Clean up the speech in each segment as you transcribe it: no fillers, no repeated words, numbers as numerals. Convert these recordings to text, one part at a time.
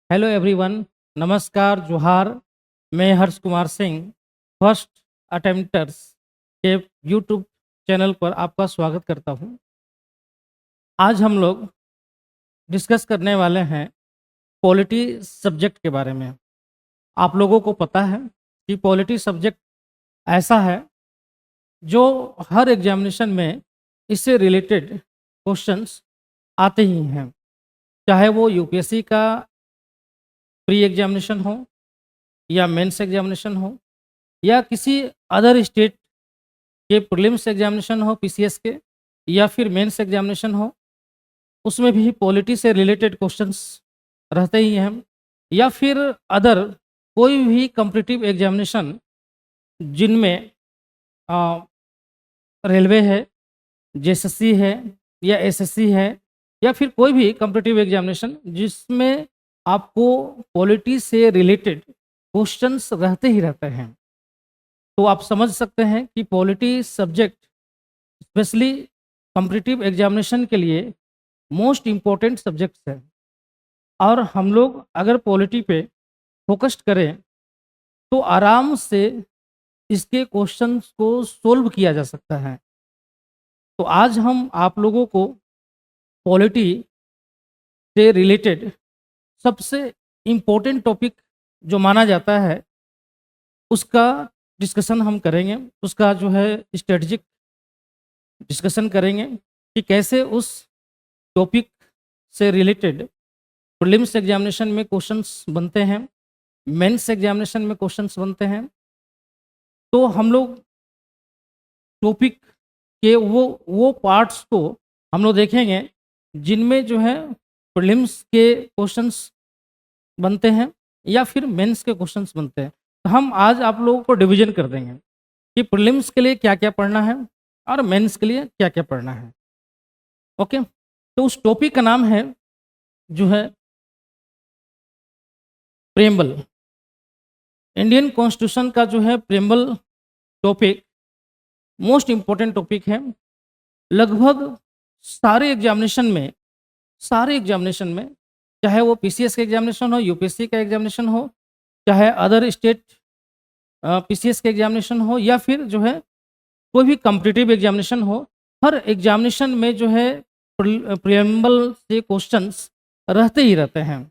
Hello everyone, नमस्कार, जोहार। मैं हर्ष कुमार सिंह, फर्स्ट अटेम्प्टर्स के यूट्यूब चैनल पर आपका स्वागत करता हूं। आज हम लोग डिस्कस करने वाले हैं पॉलिटी सब्जेक्ट के बारे में। आप लोगों को पता है कि पॉलिटी सब्जेक्ट ऐसा है जो हर एग्जामिनेशन में इससे रिलेटेड क्वेश्चंस आते ही हैं, चाहे वो यूपीएससी का प्री एग्जामिनेशन हो या मेंस एग्जामिनेशन हो या किसी अदर स्टेट के प्रीलिम्स एग्जामिनेशन हो पीसीएस के, या फिर मेंस एग्जामिनेशन हो, उसमें भी पॉलिटी से रिलेटेड क्वेश्चंस रहते ही हैं। या फिर अदर कोई भी कॉम्पिटिटिव एग्जामिनेशन जिनमें आ, रेलवे है, जेएसएससी है या एसएससी है, या फिर कोई भी कॉम्पिटिटिव एग्जामिनेशन जिसमें आपको पॉलिटी से रिलेटेड क्वेश्चंस रहते ही रहते हैं, तो आप समझ सकते हैं कि polity subject specially competitive examination के लिए मोस्ट इम्पोर्टेंट सब्जेक्ट्स है। और हम लोग अगर पॉलिटी पे फोकस्ड करें तो आराम से इसके क्वेश्चंस को सोल्व किया जा सकता है। तो आज हम आप लोगों को पॉलिटी से रिलेटेड सबसे इम्पोर्टेंट टॉपिक जो माना जाता है उसका डिस्कशन हम करेंगे, उसका जो है स्ट्रेटजिक डिस्कशन करेंगे कि कैसे उस टॉपिक से रिलेटेड प्रीलिम्स एग्जामिनेशन में क्वेश्चंस बनते हैं, मेंस एग्जामिनेशन में क्वेश्चंस बनते हैं। तो हम लोग टॉपिक के वो पार्ट्स को हम लोग देखेंगे जिनमें जो है प्रीलिम्स के क्वेश्चंस बनते हैं या फिर मेंस के क्वेश्चंस बनते हैं। तो हम आज आप लोगों को डिवीजन कर देंगे कि प्रीलिम्स के लिए क्या क्या पढ़ना है और मेंस के लिए क्या क्या पढ़ना है। ओके, तो उस टॉपिक का नाम है जो है प्रेम्बल। इंडियन कॉन्स्टिट्यूशन का जो है preamble topic most important topic है। लगभग सारे एग्जामिनेशन में चाहे वो पीसीएस का एग्जामिनेशन हो, यूपीएससी का एग्जामिनेशन हो, चाहे अदर स्टेट पीसीएस का एग्जामिनेशन हो, या फिर जो है कोई भी कॉम्पिटिटिव एग्जामिनेशन हो, हर एग्जामिनेशन में जो है प्रियम्बल से क्वेश्चंस रहते ही रहते हैं।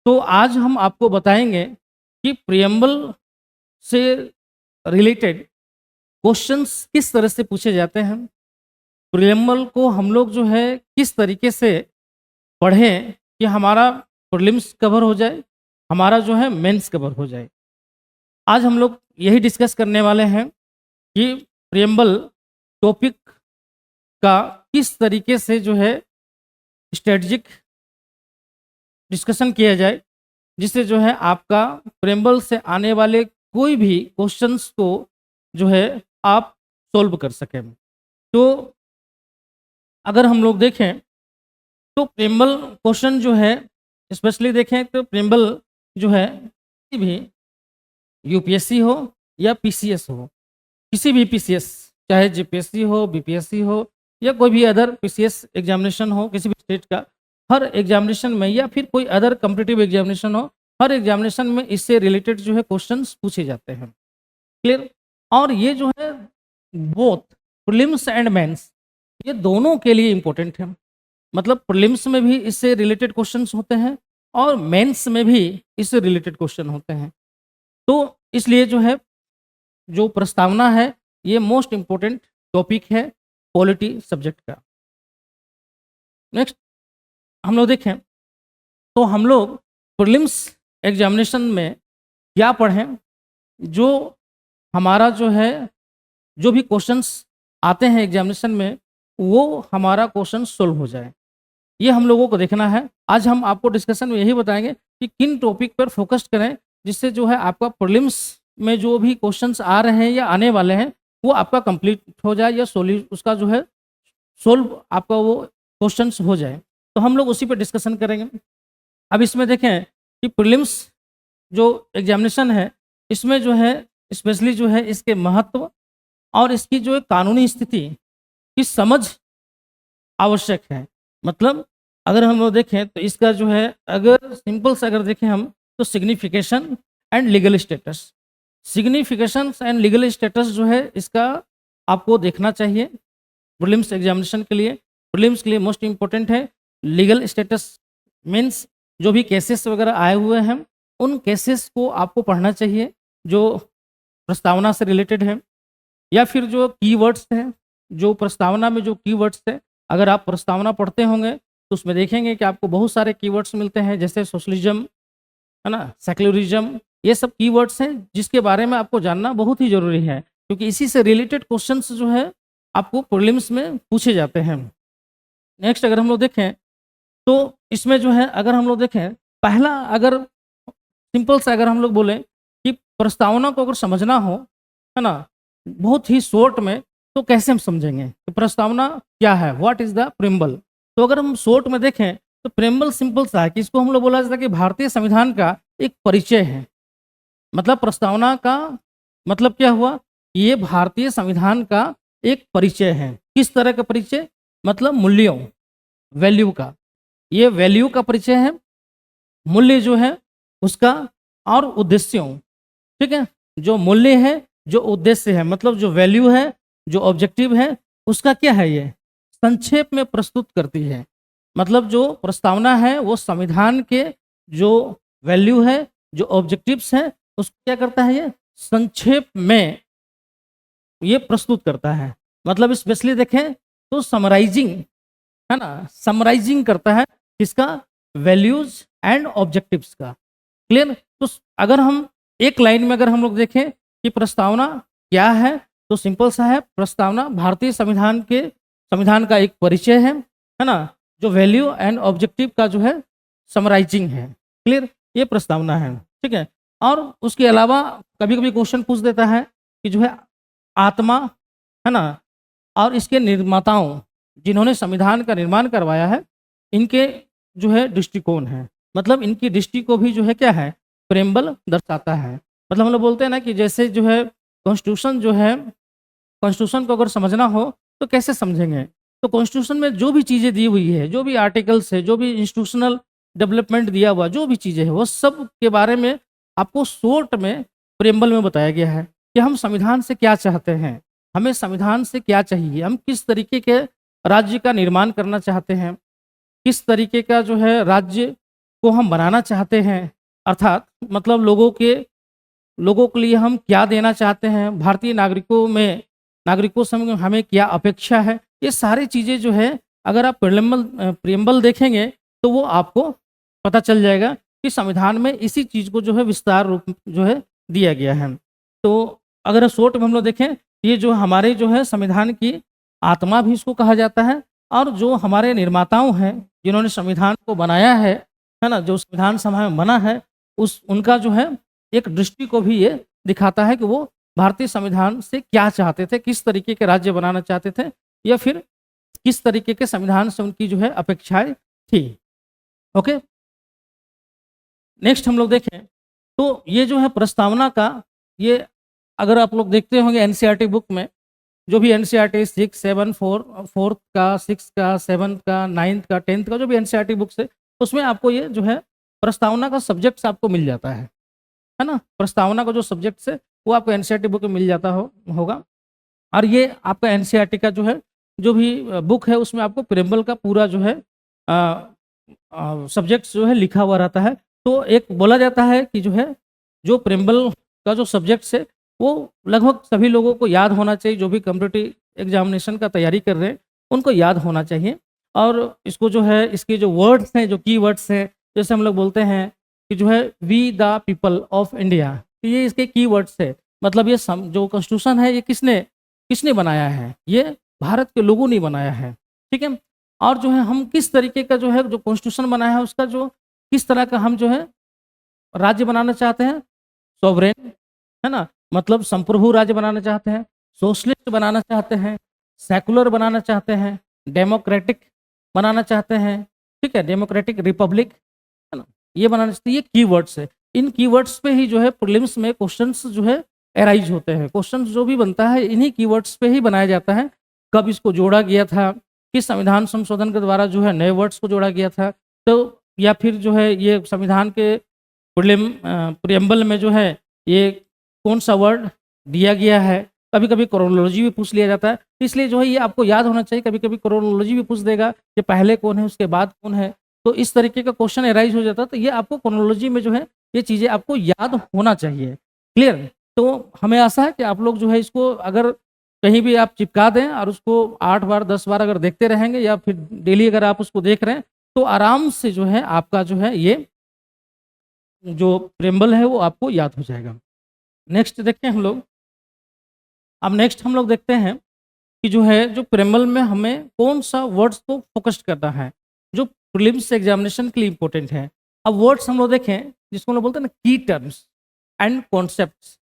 तो आज हम आपको बताएंगे कि प्रियम्बल से रिलेटेड क्वेश्चंस किस तरह से पूछे जाते हैं, प्रियम्बल को हम लोग जो है किस तरीके से पढ़ें कि हमारा प्रीलिम्स कवर हो जाए, हमारा जो है मेंस कवर हो जाए। आज हम लोग यही डिस्कस करने वाले हैं कि प्रियम्बल टॉपिक का किस तरीके से जो है स्ट्रेटजिक डिस्कशन किया जाए, जिससे जो है आपका प्रियम्बल से आने वाले कोई भी क्वेश्चंस को जो है आप सोल्व कर सकें। तो अगर हम लोग देखें तो प्रियम्बल क्वेश्चन जो है स्पेशली देखें तो प्रियम्बल जो है किसी भी यूपीएससी हो या पीसीएस हो, किसी भी पीसीएस, चाहे जीपीएससी हो, बीपीएससी हो, या कोई भी अदर पीसीएस एग्जामिनेशन हो किसी भी स्टेट का, हर एग्जामिनेशन में, या फिर कोई अदर कॉम्पिटिटिव एग्जामिनेशन हो, हर एग्जामिनेशन में इससे रिलेटेड जो है क्वेश्चंस पूछे जाते हैं। क्लियर? और ये जो है बोथ प्रीलिम्स एंड मेंस, ये दोनों के लिए इम्पोर्टेंट है। मतलब प्रीलिम्स में भी इससे रिलेटेड क्वेश्चंस होते हैं और मेंस में भी इससे रिलेटेड क्वेश्चन होते हैं। तो इसलिए जो है जो प्रस्तावना है ये मोस्ट इम्पोर्टेंट टॉपिक है पॉलिटी सब्जेक्ट का। नेक्स्ट हम लोग देखें तो हम लोग प्रीलिम्स एग्जामिनेशन में क्या पढ़ें, जो हमारा जो है जो भी क्वेश्चंस आते हैं एग्जामिनेशन में वो हमारा क्वेश्चन सोल्व हो जाए, ये हम लोगों को देखना है। आज हम आपको डिस्कशन में यही बताएंगे कि किन टॉपिक पर फोकस करें जिससे जो है आपका प्रीलिम्स में जो भी क्वेश्चंस आ रहे हैं या आने वाले हैं वो आपका कंप्लीट हो जाए, या उसका जो है सोल्व आपका वो क्वेश्चंस हो जाए। तो हम लोग उसी पर डिस्कशन करेंगे। अब इसमें देखें कि प्रीलिम्स जो एग्जामिनेशन है इसमें जो है स्पेशली जो है इसके महत्व और इसकी जो है कानूनी स्थिति की समझ आवश्यक है। मतलब अगर हम लोग देखें तो इसका जो है, अगर सिंपल से अगर देखें हम, तो signification and legal status. Signification and legal status जो है इसका आपको देखना चाहिए प्रीलिम्स एग्जामिनेशन के लिए। प्रीलिम्स के लिए मोस्ट इम्पोर्टेंट है लीगल स्टेटस, मीन्स जो भी केसेस वगैरह आए हुए हैं उन केसेस को आपको पढ़ना चाहिए जो प्रस्तावना से रिलेटेड है, या फिर जो कीवर्ड्स हैं, जो प्रस्तावना में जो कीवर्ड्स है, अगर आप प्रस्तावना पढ़ते होंगे तो उसमें देखेंगे कि आपको बहुत सारे कीवर्ड्स मिलते हैं, जैसे सोशलिज्म, है ना, सेक्युलरिज्म, ये सब कीवर्ड्स हैं जिसके बारे में आपको जानना बहुत ही ज़रूरी है, क्योंकि इसी से रिलेटेड क्वेश्चंस जो है आपको प्रीलिम्स में पूछे जाते हैं। नेक्स्ट अगर हम लोग देखें तो इसमें जो है, अगर हम लोग देखें, पहला अगर सिंपल से अगर हम लोग बोलें कि प्रस्तावना को अगर समझना हो, है ना, बहुत ही शॉर्ट में, तो कैसे हम समझेंगे कि प्रस्तावना क्या है, व्हाट इज द प्रिम्बल। तो अगर हम शॉर्ट में देखें तो प्रिम्बल सिंपल सा है कि इसको हम लोग बोला जाता है कि भारतीय संविधान का एक परिचय है। मतलब प्रस्तावना का मतलब क्या हुआ, ये भारतीय संविधान का एक परिचय है। किस तरह का परिचय, मतलब मूल्यों, वैल्यू का, ये वैल्यू का परिचय है, मूल्य जो है उसका, और उद्देश्यों। ठीक है, जो मूल्य है, जो उद्देश्य है, मतलब जो वैल्यू है, जो ऑब्जेक्टिव है, उसका क्या है, ये संक्षेप में प्रस्तुत करती है। मतलब जो प्रस्तावना है वो संविधान के जो वैल्यू है, जो ऑब्जेक्टिव्स हैं, उसको क्या करता है, ये संक्षेप में ये प्रस्तुत करता है। मतलब स्पेशली देखें तो समराइजिंग, है ना, समराइजिंग करता है किसका, वैल्यूज एंड ऑब्जेक्टिव्स का। क्लियर। तो अगर हम एक लाइन में अगर हम लोग देखें कि प्रस्तावना क्या है, तो सिंपल सा है, प्रस्तावना भारतीय संविधान का एक परिचय है ना, जो वैल्यू एंड ऑब्जेक्टिव का जो है समराइजिंग है। क्लियर, ये प्रस्तावना है। ठीक है, और उसके अलावा कभी कभी क्वेश्चन पूछ देता है कि जो है आत्मा, है ना, और इसके निर्माताओं जिन्होंने संविधान का निर्माण करवाया है, इनके जो है दृष्टिकोण है, मतलब इनकी दृष्टि को भी जो है क्या है, प्रेम्बल दर्शाता है। मतलब हम लोग बोलते हैं ना कि जैसे जो है कॉन्स्टिट्यूशन जो है, कॉन्स्टिट्यूशन को अगर समझना हो तो कैसे समझेंगे, तो कॉन्स्टिट्यूशन में जो भी चीज़ें दी हुई है, जो भी आर्टिकल्स है, जो भी इंस्टीट्यूशनल डेवलपमेंट दिया हुआ, जो भी चीज़ें हैं, वो सब के बारे में आपको शॉर्ट में प्रेम्बल में बताया गया है कि हम संविधान से क्या चाहते हैं, हमें संविधान से क्या चाहिए, हम किस तरीके के राज्य का निर्माण करना चाहते हैं, किस तरीके का जो है राज्य को हम बनाना चाहते हैं, अर्थात मतलब लोगों के लिए हम क्या देना चाहते हैं, भारतीय नागरिकों से हमें क्या अपेक्षा है। ये सारी चीज़ें जो है अगर आप प्रियम्बल देखेंगे तो वो आपको पता चल जाएगा कि संविधान में इसी चीज़ को जो है विस्तार रूप जो है दिया गया है। तो अगर शॉर्ट में हम लोग देखें, ये जो हमारे जो है संविधान की आत्मा भी इसको कहा जाता है, और जो हमारे निर्माताओं हैं जिन्होंने संविधान को बनाया है ना, जो संविधान सभा में बना है, उनका जो है एक दृष्टि को भी ये दिखाता है कि वो भारतीय संविधान से क्या चाहते थे, किस तरीके के राज्य बनाना चाहते थे, या फिर किस तरीके के संविधान से उनकी जो है अपेक्षाएं थी। ओके, नेक्स्ट हम लोग देखें तो ये जो है प्रस्तावना का, ये अगर आप लोग देखते होंगे एनसीईआरटी बुक में, जो भी एनसीईआरटी 6, 7, 4 का, 6 का, 7 का, 9th का, 10th का, जो भी एनसीईआरटी बुक्स है, उसमें आपको ये जो है प्रस्तावना का सब्जेक्ट्स आपको मिल जाता है ना, प्रस्तावना का जो सब्जेक्ट्स है वो आपको एनसीईआरटी बुक में मिल जाता होगा। और ये आपका एनसीईआरटी का जो है जो भी बुक है उसमें आपको प्रेम्बल का पूरा जो है सब्जेक्ट्स जो है लिखा हुआ रहता है। तो एक बोला जाता है कि जो है जो प्रेम्बल का जो सब्जेक्ट्स है वो लगभग सभी लोगों को याद होना चाहिए, जो भी कॉम्पिटिटिव एग्जामिनेशन का तैयारी कर रहे हैं उनको याद होना चाहिए। और इसको जो है इसके जो वर्ड्स हैं, जो की वर्ड्स हैं, जैसे हम लोग बोलते हैं कि जो है we the people of India, तो ये इसके की वर्ड्स है। मतलब ये जो कॉन्स्टिट्यूशन है ये किसने बनाया है, ये भारत के लोगों ने बनाया है। ठीक है, और जो है हम किस तरीके का जो है जो कॉन्स्टिट्यूशन बनाया है उसका जो किस तरह का हम जो है राज्य बनाना चाहते हैं, सॉवरेन, है ना, मतलब संप्रभु राज्य बनाना चाहते हैं, सोशलिस्ट बनाना चाहते हैं, सेकुलर बनाना चाहते हैं, डेमोक्रेटिक बनाना चाहते हैं, ठीक है, डेमोक्रेटिक रिपब्लिक, है ना, ये बनाना चाहते हैं। ये कीवर्ड्स है, इन कीवर्ड्स पे ही जो है प्रीलिम्स में क्वेश्चंस जो है एराइज होते हैं। क्वेश्चंस जो भी बनता है इन्हीं कीवर्ड्स पे ही बनाया जाता है। कब इसको जोड़ा गया था, किस संविधान संशोधन के द्वारा जो है नए वर्ड्स को जोड़ा गया था, तो या फिर जो है ये संविधान के प्रियम्बल में जो है ये कौन सा वर्ड दिया गया है। कभी कभी क्रोनोलॉजी भी पूछ लिया जाता है, तो इसलिए जो है ये आपको याद होना चाहिए। कभी कभी क्रोनोलॉजी भी पूछ देगा कि पहले कौन है उसके बाद कौन है, तो इस तरीके का क्वेश्चन एराइज हो जाता है। तो ये आपको क्रोनोलॉजी में जो है ये चीज़ें आपको याद होना चाहिए। क्लियर? तो हमें आशा है कि आप लोग जो है इसको अगर कहीं भी आप चिपका दें और उसको 8 बार 10 बार अगर देखते रहेंगे या फिर डेली अगर आप उसको देख रहे हैं, तो आराम से जो है आपका जो है ये जो प्रेम्बल है वो आपको याद हो जाएगा। नेक्स्ट देखते हैं हम लोग। अब नेक्स्ट हम लोग देखते हैं कि जो है जो प्रेम्बल में हमें कौन सा वर्ड्स को फोकस करना है जो प्रीलिम्स एग्जामिनेशन के लिए इंपॉर्टेंट है। अब वर्ड्स हम लोग देखें जिसको हम लोग बोलते हैं ना की टर्म्स एंड कॉन्सेप्ट्स।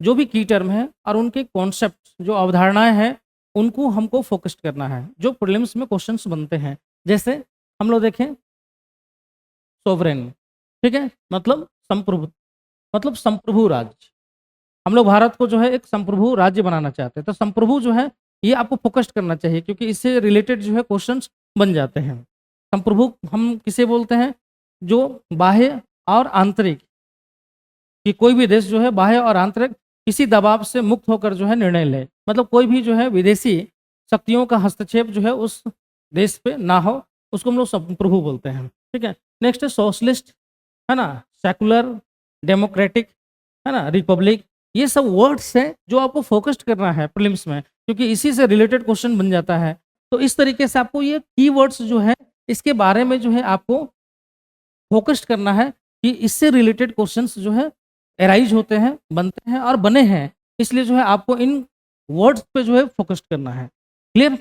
जो भी की टर्म है और उनके कॉन्सेप्ट जो अवधारणाएं हैं उनको हमको फोकस करना है जो प्रीलिम्स में क्वेश्चंस बनते हैं। जैसे हम लोग देखें सोवरेन, ठीक है, मतलब संप्रभु, मतलब संप्रभु राज्य। हम लोग भारत को जो है एक संप्रभु राज्य बनाना चाहते हैं, तो संप्रभु जो है ये आपको फोकस करना चाहिए क्योंकि इससे रिलेटेड जो है क्वेश्चंस बन जाते हैं। संप्रभु हम किसे बोलते हैं? जो बाह्य और आंतरिक, कि कोई भी देश जो है बाह्य और आंतरिक किसी दबाव से मुक्त होकर जो है निर्णय ले, मतलब कोई भी जो है विदेशी शक्तियों का हस्तक्षेप जो है उस देश पे ना हो, उसको हम लोग संप्रभु बोलते हैं। ठीक है। नेक्स्ट है सोशलिस्ट, है ना, सेकुलर, डेमोक्रेटिक, है ना, रिपब्लिक। ये सब वर्ड्स हैं जो आपको फोकस्ड करना है प्रीलिम्स में क्योंकि इसी से रिलेटेड क्वेश्चन बन जाता है। तो इस तरीके से आपको ये कीवर्ड्स जो है इसके बारे में जो है आपको फोकस्ड करना है कि इससे रिलेटेड क्वेश्चंस जो है एराइज होते हैं, बनते हैं और बने हैं, इसलिए जो है आपको इन वर्ड्स पे जो है फोकस्ड करना है। क्लियर?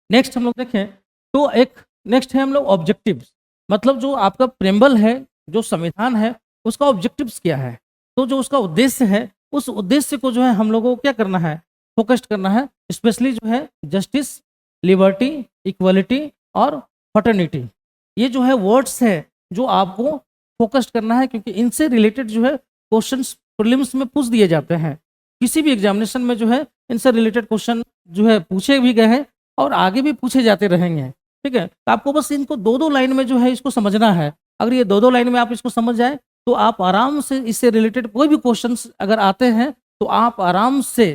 नेक्स्ट हम लोग देखें तो एक नेक्स्ट है हम लोग ऑब्जेक्टिव्स, मतलब जो आपका प्रेम्बल है, जो संविधान है, उसका ऑब्जेक्टिव्स क्या है। तो जो उसका उद्देश्य है उस उद्देश्य को जो है हम लोगों को क्या करना है, फोकस्ड करना है। स्पेशली जो है जस्टिस, लिबर्टी, इक्वलिटी और फर्टर्निटी, ये जो है वर्ड्स है जो आपको फोकस्ड करना है क्योंकि इनसे रिलेटेड जो है क्वेश्चंस प्रीलिम्स में पूछ दिए जाते हैं। किसी भी एग्जामिनेशन में जो है इनसे रिलेटेड क्वेश्चन जो है पूछे भी गए हैं और आगे भी पूछे जाते रहेंगे। ठीक है, तो आपको बस इनको दो दो लाइन में जो है इसको समझना है। अगर ये दो दो लाइन में आप इसको समझ जाए तो आप आराम से इससे रिलेटेड कोई भी क्वेश्चंस अगर आते हैं तो आप आराम से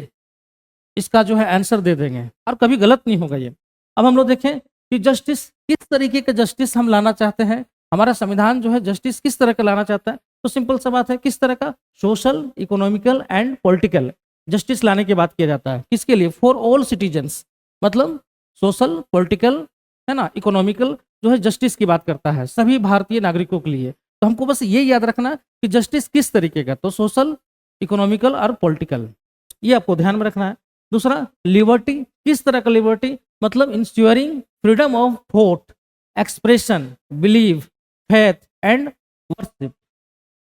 इसका जो है आंसर दे देंगे और कभी गलत नहीं होगा ये। अब हम लोग देखें कि जस्टिस, किस तरीके का जस्टिस हम लाना चाहते हैं, हमारा संविधान जो है जस्टिस किस तरह का लाना चाहता है। तो सिंपल सा बात है, किस तरह का, social, economical and political justice लाने की बात किया जाता है। किसके लिए? फॉर ऑल सिटीजन्स, मतलब सोशल, पॉलिटिकल, है ना, इकोनॉमिकल जो है जस्टिस की बात करता है सभी भारतीय नागरिकों के लिए। तो हमको बस ये याद रखना कि जस्टिस किस तरीके का, तो सोशल, इकोनॉमिकल और पॉलिटिकल, ये आपको ध्यान में रखना है। दूसरा लिबर्टी, किस तरह का लिबर्टी, मतलब ensuring freedom of thought, expression, believe, faith and worship.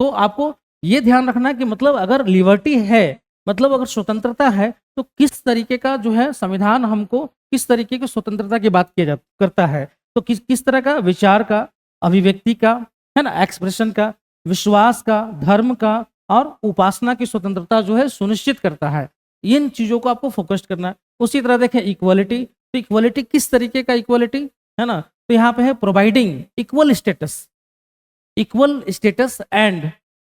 तो आपको ये ध्यान रखना कि मतलब अगर लिबर्टी है, मतलब अगर स्वतंत्रता है, तो किस तरीके का जो है संविधान हमको किस तरीके की स्वतंत्रता की बात किया करता है। तो किस किस तरह का, विचार का, अभिव्यक्ति का, है ना, एक्सप्रेशन का, विश्वास का, धर्म का और उपासना की स्वतंत्रता जो है सुनिश्चित करता है। इन चीज़ों को आपको फोकस करना है। उसी तरह देखें इक्वलिटी, तो इक्वलिटी किस तरीके का इक्वलिटी, है ना, तो यहाँ पे है providing equal status and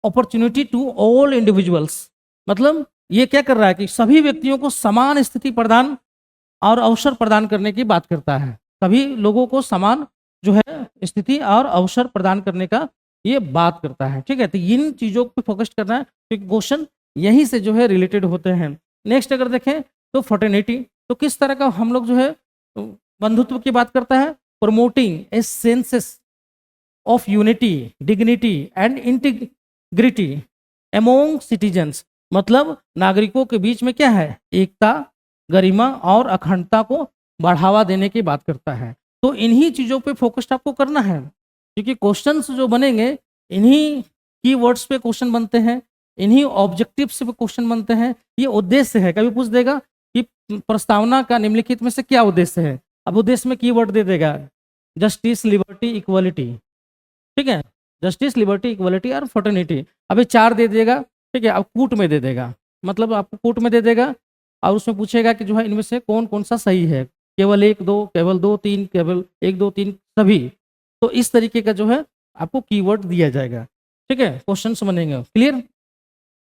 opportunity to all individuals, मतलब ये क्या कर रहा है कि सभी व्यक्तियों को समान स्थिति प्रदान और अवसर प्रदान करने की बात करता है। सभी लोगों को समान जो है स्थिति और अवसर प्रदान करने का ये बात करता है। ठीक है, तो इन चीज़ों पे फोकस करना है क्योंकि क्वेश्चन यहीं से जो है रिलेटेड होते हैं। नेक्स्ट अगर देखें तो फर्टर्निटी, तो किस तरह का हम लोग जो है बंधुत्व की बात करता है, promoting A senses of unity, dignity and integrity among citizens, मतलब नागरिकों के बीच में क्या है, एकता, गरिमा और अखंडता को बढ़ावा देने की बात करता है। तो इन्हीं चीज़ों पे फोकस आपको करना है क्योंकि क्वेश्चंस जो बनेंगे इन्हीं कीवर्ड्स पे क्वेश्चन बनते हैं, इन्हीं ऑब्जेक्टिव्स पे क्वेश्चन बनते हैं। ये उद्देश्य है, कभी पूछ देगा कि प्रस्तावना का निम्नलिखित में से क्या उद्देश्य है। अब उद्देश्य में कीवर्ड दे देगा जस्टिस, लिबर्टी, इक्वलिटी, ठीक है, जस्टिस, लिबर्टी, इक्वलिटी और फर्टर्निटी। अभी 4 दे देगा, ठीक है, अब कूट में दे देगा, मतलब आपको कूट में दे देगा और उसमें पूछेगा कि जो है इनमें से कौन कौन सा सही है। केवल 1 2, केवल 2 3, केवल 1 2 3 सभी। तो इस तरीके का जो है आपको कीवर्ड दिया जाएगा, ठीक है? क्वेश्चंस बनेंगे, क्लियर?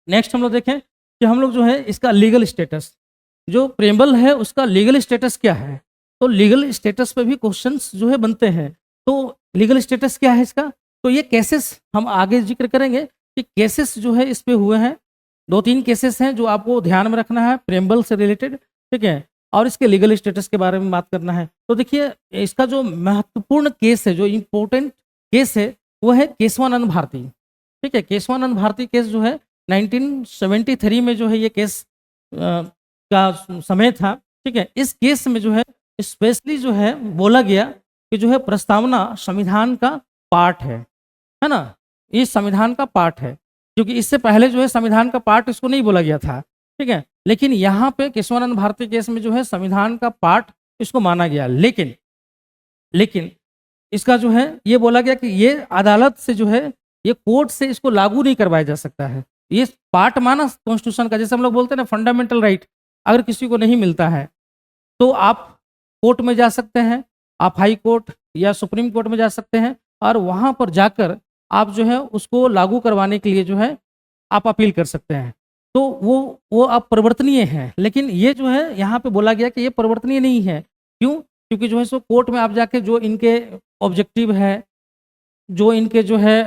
नेक्स्ट हम लोग देखें कि हम लोग जो है इसका लीगल स्टेटस, जो प्रेम्बल है उसका लीगल स्टेटस क्या है? तो लीगल स्टेटस पे भी क्वेश्चंस जो है बनते हैं। तो लीगल स्टेटस क्या है इसका? तो ये केसेस हम आगे जिक्र करेंगे कि केसेस जो है इस पे हुए हैं। 2-3 केसेस हैं जो आपको ध्यान में रखना है प्रेम्बल से रिलेटेड, ठीक है? और इसके लीगल स्टेटस के बारे में बात करना है। तो देखिए इसका जो महत्वपूर्ण केस है, जो इम्पोर्टेंट केस है, वो है केशवानंद भारती, ठीक है? केशवानंद भारती केस जो है 1973 में जो है ये केस का समय था, ठीक है? इस केस में जो है स्पेशली जो है बोला गया कि जो है प्रस्तावना संविधान का पार्ट है ना? ये संविधान का पार्ट है, क्योंकि इससे पहले जो है संविधान का पार्ट इसको नहीं बोला गया था, ठीक है? लेकिन यहाँ पे केशवानंद भारती केस में जो है संविधान का पार्ट इसको माना गया। लेकिन इसका जो है ये बोला गया कि ये अदालत से जो है ये कोर्ट से इसको लागू नहीं करवाया जा सकता है। ये पार्ट माना कॉन्स्टिट्यूशन का, जैसे हम लोग बोलते हैं ना फंडामेंटल राइट, अगर किसी को नहीं मिलता है तो आप कोर्ट में जा सकते हैं, आप हाई कोर्ट या सुप्रीम कोर्ट में जा सकते हैं और वहाँ पर जाकर आप जो है उसको लागू करवाने के लिए जो है आप अपील कर सकते हैं। तो वो अब परिवर्तनीय है, लेकिन ये जो है यहाँ पे बोला गया कि ये परिवर्तनीय नहीं है। क्यों? क्योंकि जो है सो कोर्ट में आप जाके जो इनके ऑब्जेक्टिव है, जो इनके जो है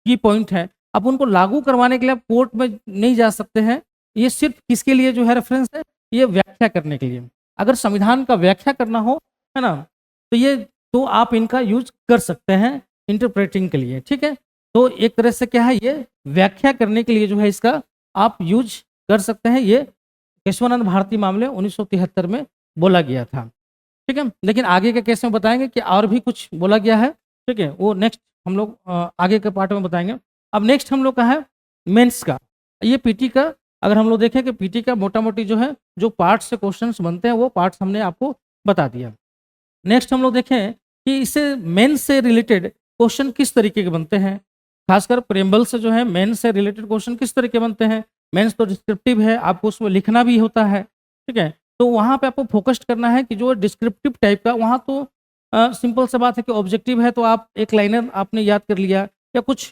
की पॉइंट है, आप उनको लागू करवाने के लिए आप कोर्ट में नहीं जा सकते हैं। ये सिर्फ किसके लिए जो है रेफरेंस है? ये व्याख्या करने के लिए। अगर संविधान का व्याख्या करना हो, है ना? तो आप इनका यूज़ कर सकते हैं इंटरप्रेटिंग के लिए, ठीक है? तो एक तरह से क्या है, ये व्याख्या करने के लिए जो है इसका आप यूज़ कर सकते हैं। ये केशवानंद भारती मामले 1973 में बोला गया था, ठीक है? लेकिन आगे के केस में बताएँगे कि और भी कुछ बोला गया है, ठीक है? वो नेक्स्ट हम लोग आगे के पार्ट में बताएँगे। अब नेक्स्ट हम लोग का है मेंस का। ये पीटी का, अगर हम लोग देखें कि पीटी का मोटा-मोटी जो है, जो पार्ट्स से क्वेश्चंस बनते हैं, वो पार्ट्स हमने आपको बता दिया। नेक्स्ट हम लोग देखें कि इससे मेंस से रिलेटेड क्वेश्चन किस तरीके के बनते हैं। खासकर प्रेम्बल से जो है मेंस से रिलेटेड क्वेश्चन किस तरह के बनते हैं। मेंस तो डिस्क्रिप्टिव है, आपको उसमें लिखना भी होता है, ठीक है? तो वहाँ पे आपको फोकस करना है कि जो डिस्क्रिप्टिव टाइप का, वहाँ तो सिंपल सा बात है कि ऑब्जेक्टिव है तो आप एक लाइनर आपने याद कर लिया, या कुछ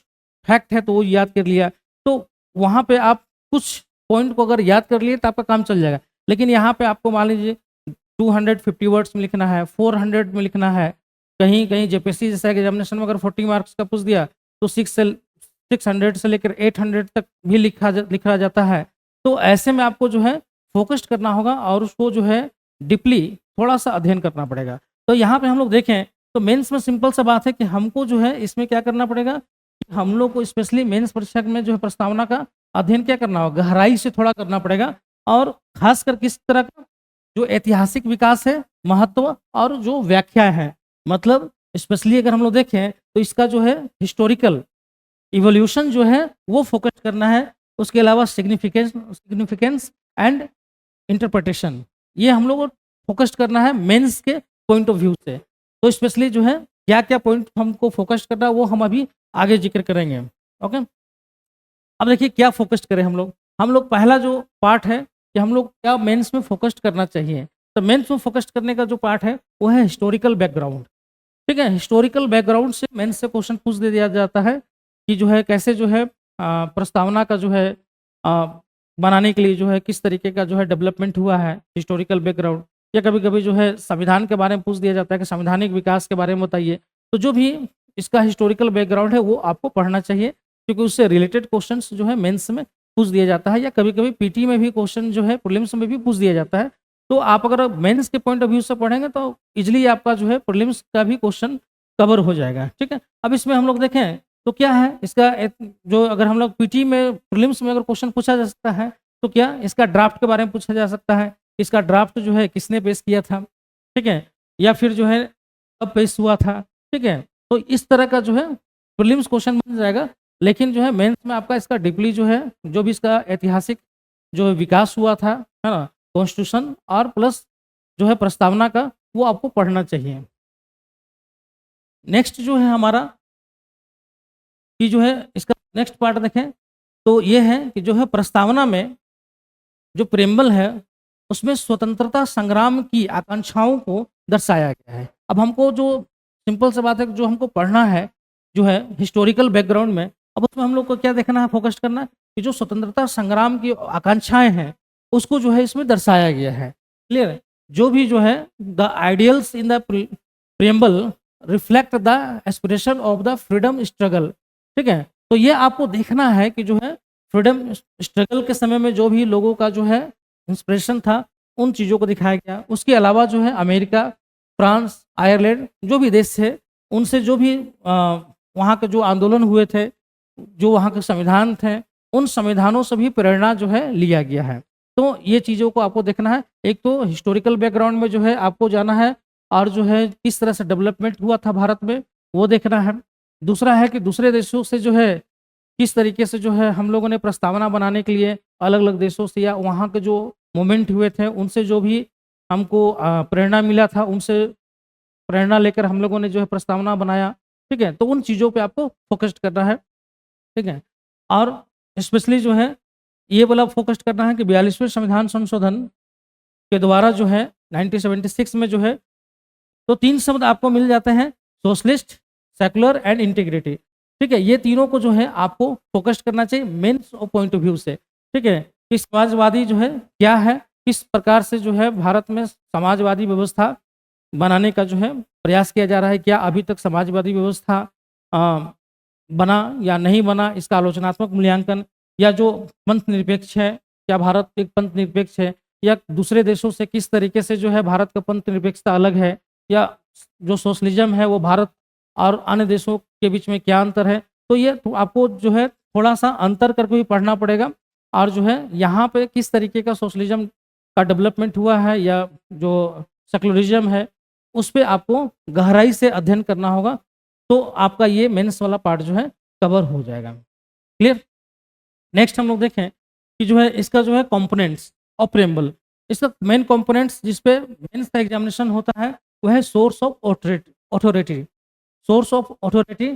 फैक्ट है तो वो याद कर लिया। तो वहाँ पे आप कुछ पॉइंट को अगर याद कर लिए तो आपका काम चल जाएगा। लेकिन यहाँ पे आपको मान लीजिए 250 वर्ड्स में लिखना है, 400 में लिखना है, कहीं जेपीएससी जैसा एग्जामिनेशन में अगर 40 मार्क्स का पूछ दिया तो 600 से लेकर 800 तक भी लिखा जाता है। तो ऐसे में आपको जो है फोकस्ड करना होगा और उसको जो है डीपली थोड़ा-सा अध्ययन करना पड़ेगा। तो यहाँ पे हम लोग देखें तो मेंस में सिंपल सा बात है कि हमको जो है इसमें क्या करना पड़ेगा, कि हम लोग को स्पेशली मेंस परीक्षा में जो है प्रस्तावना का अध्ययन क्या करना होगा, गहराई से थोड़ा करना पड़ेगा। और खासकर किस तरह का, जो ऐतिहासिक विकास है, महत्व और जो व्याख्या है, मतलब स्पेशली अगर हम लोग देखें तो इसका जो है हिस्टोरिकल इवोल्यूशन जो है वो फोकस करना है। उसके अलावा सिग्निफिकेंस एंड इंटरप्रिटेशन, ये हम लोग को फोकस करना है मेंस के पॉइंट ऑफ व्यू से। तो स्पेशली जो है क्या-क्या पॉइंट हमको फोकस करना है वो हम अभी आगे जिक्र करेंगे। ओके, अब देखिए क्या फोकस करें हम लोग। हम लोग पहला जो पार्ट है कि हम लोग क्या मेंस में फोकस करना चाहिए। तो मेंस में फोकस करने का जो पार्ट है वो है हिस्टोरिकल बैकग्राउंड, ठीक है? हिस्टोरिकल बैकग्राउंड से मेंस से क्वेश्चन पूछ दे दिया जाता है कि जो है कैसे जो है प्रस्तावना का जो है बनाने के लिए जो है किस तरीके का जो है डेवलपमेंट हुआ है, हिस्टोरिकल बैकग्राउंड। या कभी-कभी जो है संविधान के बारे में पूछ दिया जाता है कि संवैधानिक विकास के बारे में बताइए। तो जो भी इसका हिस्टोरिकल बैकग्राउंड है वो आपको पढ़ना चाहिए, क्योंकि उससे रिलेटेड क्वेश्चंस जो है मेंस में पूछ दिया जाता है, या कभी-कभी पीटी में भी क्वेश्चन जो है प्रीलिम्स में भी पूछ दिया जाता है। तो आप अगर मेंस के पॉइंट ऑफ व्यू से पढ़ेंगे तो ईज़िली आपका जो है प्रीलिम्स का भी क्वेश्चन कवर हो जाएगा, ठीक है? अब इसमें हम लोग देखें तो क्या है इसका जो अगर हम लोग पीटी में प्रीलिम्स में अगर क्वेश्चन पूछा जा सकता है तो क्या इसका ड्राफ्ट के बारे में पूछा जा सकता है। इसका ड्राफ्ट जो है किसने पेश किया था, ठीक है? या फिर जो है कब पेश हुआ था, ठीक है? तो इस तरह का जो है प्रीलिम्स क्वेश्चन बन जाएगा। लेकिन जो है मेंस में आपका इसका डीपली जो है जो भी इसका ऐतिहासिक जो विकास हुआ था, है ना? कॉन्स्टिट्यूशन और प्लस जो है प्रस्तावना का, वो आपको पढ़ना चाहिए। नेक्स्ट जो है हमारा कि जो है इसका नेक्स्ट पार्ट देखें तो ये है कि जो है प्रस्तावना में जो प्रेम्बल है उसमें स्वतंत्रता संग्राम की आकांक्षाओं को दर्शाया गया है। अब हमको जो सिंपल सी बात है, जो हमको पढ़ना है, जो है हिस्टोरिकल बैकग्राउंड में, अब उसमें हम लोग को क्या देखना है, फोकस करना है कि जो स्वतंत्रता संग्राम की आकांक्षाएँ हैं, उसको जो है इसमें दर्शाया गया है। क्लियर है? जो भी जो है the ideals in the preamble reflect the aspiration of the freedom struggle. ठीक है? तो ये आपको देखना है कि जो है फ्रीडम स्ट्रगल के समय में जो भी लोगों का जो है इंस्पिरेशन था, उन चीज़ों को दिखाया गया। उसके अलावा जो है अमेरिका, फ्रांस, आयरलैंड जो भी देश थे, उनसे जो भी वहाँ के जो आंदोलन हुए थे, जो वहाँ के संविधान थे, उन संविधानों से भी प्रेरणा जो है लिया गया है। तो ये चीज़ों को आपको देखना है। एक तो हिस्टोरिकल बैकग्राउंड में जो है आपको जाना है, और जो है किस तरह से डेवलपमेंट हुआ था भारत में, वो देखना है। दूसरा है कि दूसरे देशों से जो है किस तरीके से जो है हम लोगों ने प्रस्तावना बनाने के लिए अलग-अलग देशों से या वहाँ के जो मूवमेंट हुए थे, उनसे जो भी हमको प्रेरणा मिला था, उनसे प्रेरणा लेकर हम लोगों ने जो है प्रस्तावना बनाया। ठीक है? तो उन चीज़ों पे आपको फ़ोकस्ड करना है। ठीक है? और स्पेशली जो है ये वाला फ़ोकस्ड करना है कि 42वें संविधान संशोधन के द्वारा जो है 1976 में जो है, तो 3 शब्द आपको मिल जाते हैं, सोशलिस्ट, सेक्युलर एंड इंटीग्रिटी। ठीक है? ये तीनों को जो है आपको फ़ोकस्ड करना चाहिए मेंस पॉइंट ऑफ व्यू से। ठीक है? कि समाजवादी जो है क्या है? किस प्रकार से जो है भारत में समाजवादी व्यवस्था बनाने का जो है प्रयास किया जा रहा है? क्या अभी तक समाजवादी व्यवस्था अ, बना या नहीं बना, इसका आलोचनात्मक मूल्यांकन, या जो पंथ निरपेक्ष है, क्या भारत एक पंथ निरपेक्ष है, या दूसरे देशों से किस तरीके से जो है भारत का पंथ निरपेक्षता अलग है, या जो सोशलिज्म है वो भारत और अन्य देशों के बीच में क्या अंतर है। तो ये तो आपको जो है थोड़ा-सा अंतर करके भी पढ़ना पड़ेगा, और जो है यहाँ पे किस तरीके का सोशलिज्म का डेवलपमेंट हुआ है, या जो सेक्युलरिज्म है, उस पे आपको गहराई से अध्ययन करना होगा। तो आपका ये मेंस वाला पार्ट जो है कवर हो जाएगा। क्लियर? नेक्स्ट हम लोग देखें कि जो है इसका जो है कंपोनेंट्स ऑफ प्रेम्बल, इसका मेन कंपोनेंट्स जिस पे मेंस का एग्जामिनेशन होता है, वो है source of authority, source of authority,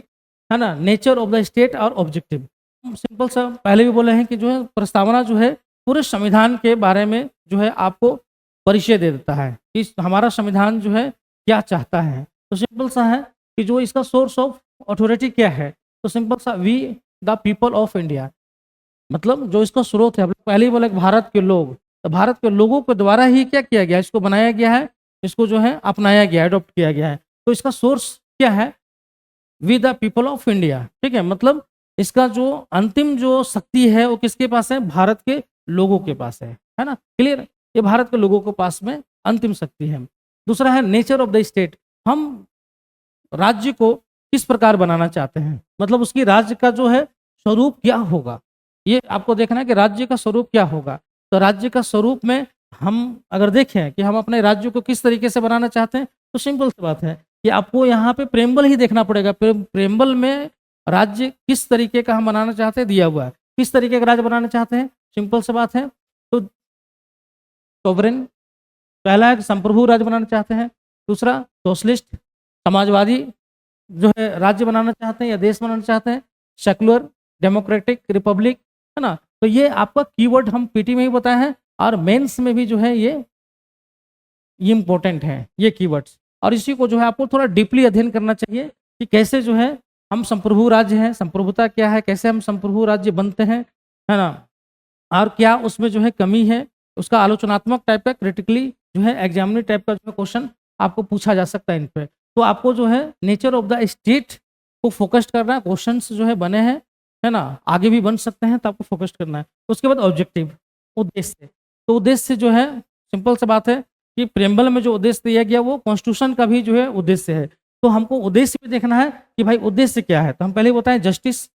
है ना, नेचर ऑफ द स्टेट और ऑब्जेक्टिव। सिंपल सा पहले भी बोले हैं कि जो है प्रस्तावना जो है पूरे संविधान के बारे में जो है आपको परिचय दे देता है कि हमारा संविधान जो है क्या चाहता है। तो सिंपल सा है कि जो इसका सोर्स ऑफ अथॉरिटी क्या है, तो सिंपल सा we the people of India, मतलब जो इसका स्रोत है, हम लोग पहले ही बोले कि भारत के लोग, तो भारत के लोगों के द्वारा ही क्या किया गया, इसको बनाया गया है, इसको जो है अपनाया गया है, अडॉप्ट किया गया है। तो इसका सोर्स क्या है, we the people of India. ठीक है? मतलब इसका जो अंतिम जो शक्ति है वो किसके पास है, भारत के लोगों के पास है ना? क्लियर? ये भारत के लोगों के पास में अंतिम शक्ति है। दूसरा है नेचर ऑफ द स्टेट, हम राज्य को किस प्रकार बनाना चाहते हैं, मतलब उसकी राज्य का जो है स्वरूप क्या होगा, ये आपको देखना है कि राज्य का स्वरूप क्या होगा। तो राज्य का स्वरूप में हम अगर देखें कि हम अपने राज्य को किस तरीके से बनाना चाहते हैं, तो सिंपल सी बात है कि आपको यहाँ पे प्रेम्बल ही देखना पड़ेगा। प्रेम्बल में राज्य किस तरीके का हम बनाना चाहते हैं दिया हुआ है। किस तरीके का राज्य बनाना चाहते हैं, सिंपल सी बात है, तो सोवरेन, पहला है कि संप्रभु राज्य बनाना चाहते हैं, दूसरा सोशलिस्ट समाजवादी जो है राज्य बनाना चाहते हैं या देश बनाना चाहते हैं, सेक्युलर डेमोक्रेटिक रिपब्लिक, है ना? तो ये आपका कीवर्ड हम पीटी में ही बताए हैं, और मेंस में भी जो है ये इम्पोर्टेंट हैं ये कीवर्ड्स। और इसी को जो है आपको थोड़ा डीपली अध्ययन करना चाहिए कि कैसे जो है हम संप्रभु राज्य हैं, संप्रभुता क्या है, कैसे हम संप्रभु राज्य बनते हैं, है ना? और क्या उसमें जो है कमी है, उसका आलोचनात्मक टाइप का क्रिटिकली जो है एग्जामिनर टाइप का जो है क्वेश्चन आपको पूछा जा सकता है इन पे। तो आपको जो है नेचर ऑफ द स्टेट को फोकस्ड करना है, क्वेश्चंस जो है बने हैं, है ना? आगे भी बन सकते हैं, तो आपको फोकस्ड करना है। उसके बाद ऑब्जेक्टिव, उद्देश्य। तो उद्देश्य जो है सिंपल सी बात है कि प्रेम्बल में जो उद्देश्य दिया गया वो कॉन्स्टिट्यूशन का भी जो है उद्देश्य है। तो हमको उद्देश्य भी देखना है कि भाई उद्देश्य क्या है। तो हम पहले बताएं जस्टिस,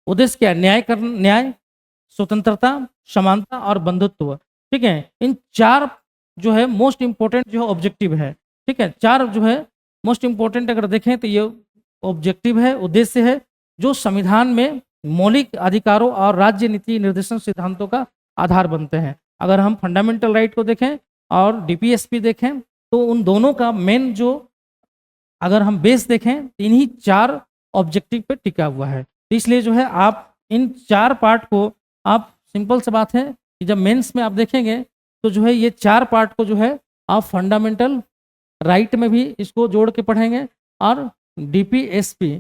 उद्देश्य क्या है, न्याय, स्वतंत्रता, समानता और बंधुत्व। ठीक है? इन 4 जो है मोस्ट इम्पोर्टेंट जो है ऑब्जेक्टिव है। ठीक है? 4 जो है मोस्ट इम्पोर्टेंट अगर देखें तो ये ऑब्जेक्टिव है, उद्देश्य है, जो संविधान में मौलिक अधिकारों और राज्य नीति निर्देशन सिद्धांतों का आधार बनते हैं। अगर हम फंडामेंटल राइट को देखें और डीपीएसपी देखें, तो उन दोनों का मेन जो अगर हम बेस देखें तो इन्हीं 4 ऑब्जेक्टिव पे टिका हुआ है। तो इसलिए जो है आप इन 4 पार्ट को आप सिंपल सी बात है कि जब मेंस में आप देखेंगे तो जो है ये 4 पार्ट को जो है आप फंडामेंटल राइट में भी इसको जोड़ के पढ़ेंगे और डीपीएसपी